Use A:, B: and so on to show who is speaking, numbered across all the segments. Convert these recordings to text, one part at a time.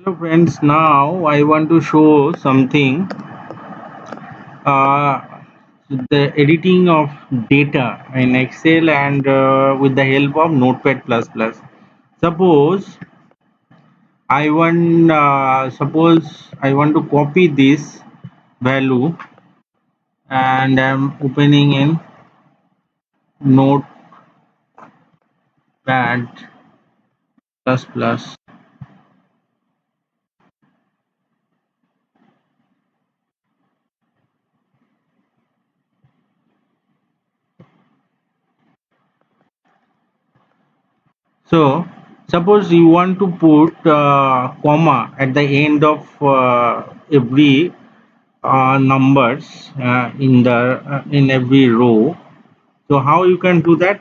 A: Hello friends, now I want to show something, uh, the editing of data in Excel and with the help of Notepad++. Suppose suppose I want to copy this value and I'm opening in Notepad++. So suppose you want to put comma at the end of every numbers in every row. So how you can do that?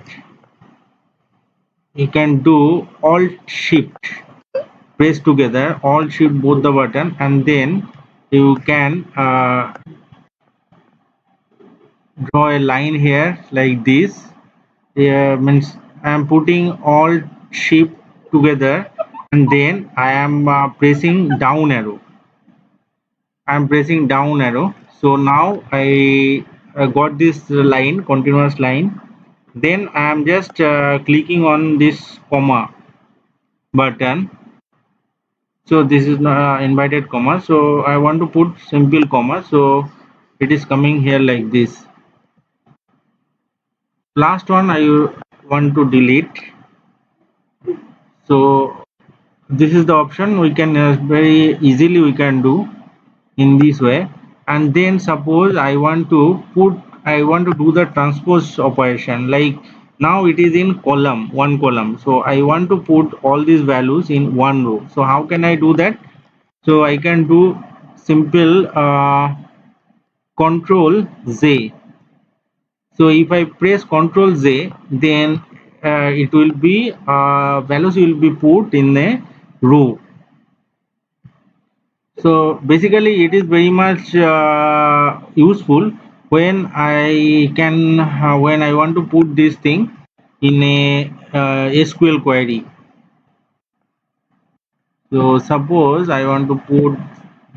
A: You can do alt shift, press together alt shift both the button, and then you can draw a line here like this. Here means I am putting alt shift together, and then I am pressing down arrow. I am pressing down arrow. So now I got this line, continuous line. Then I am just clicking on this comma button. So this is invited comma. So I want to put simple comma. So it is coming here like this. Last one I want to delete. So this is the option we can very easily we can do in this way. And then suppose I want to do the transpose operation, like now it is in one column, so I want to put all these values in one row. So how can I do that? So I can do simple control Z. So if I press control Z, then it will be values will be put in a row. So basically it is very much useful when when I want to put this thing in a SQL query. So suppose I want to put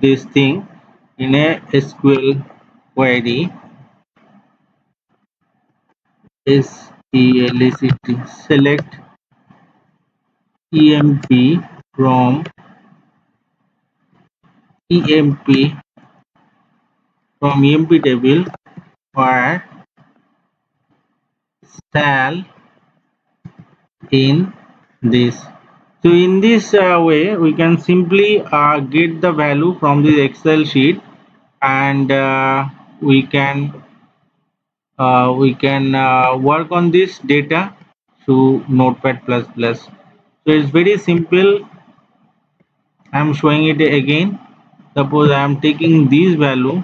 A: this thing in a SQL query. SELECT, select EMP from EMP EMP table where shall in this. So in this way we can simply get the value from this Excel sheet, and we can work on this data through Notepad++. So it's very simple. I am showing it again. Suppose I am taking this value.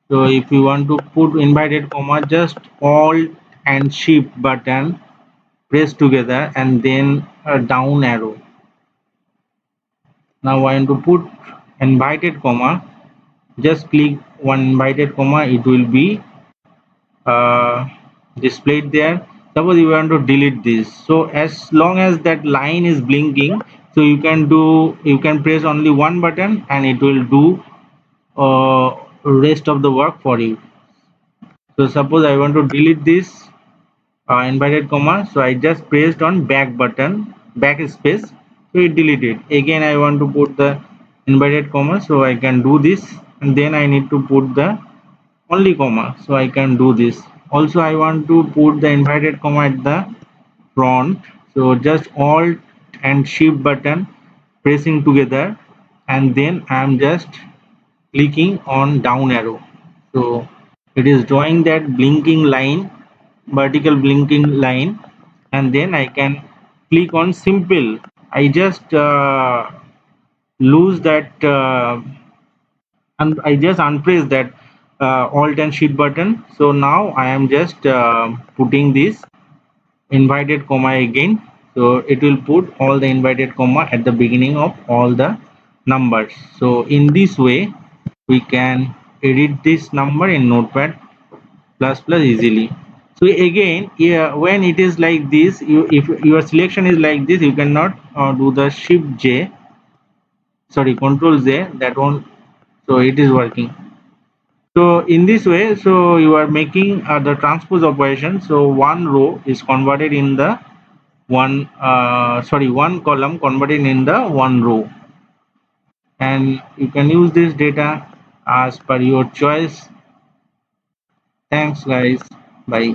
A: So if you want to put inverted comma, just alt and shift button press together and then a down arrow. Now I want to put inverted comma, just click one inverted comma, it will be uh, displayed there. Suppose you want to delete this, so as long as that line is blinking, so you can press only one button and it will do rest of the work for you. So suppose I want to delete this inverted comma, so I just pressed on back button, backspace, so it deleted. Again I want to put the inverted comma, so I can do this, and then I need to put the only comma, so I can do this. Also I want to put the inverted comma at the front, so just alt and shift button pressing together, and then I am just clicking on down arrow. So it is drawing that blinking line, vertical blinking line, and then I can click on simple. I just lose that and I just unpress that alt and shift button. So now I am just putting this inverted comma again. So it will put all the inverted comma at the beginning of all the numbers. So in this way we can edit this number in Notepad++ easily. So again, yeah, when it is like this, you if your selection is like this, you cannot do the shift J, sorry, control J, that one. So it is working. So in this way, so you are making the transpose operation. So one row is converted in the one column converted in the one row, and you can use this data as per your choice. Thanks guys, bye.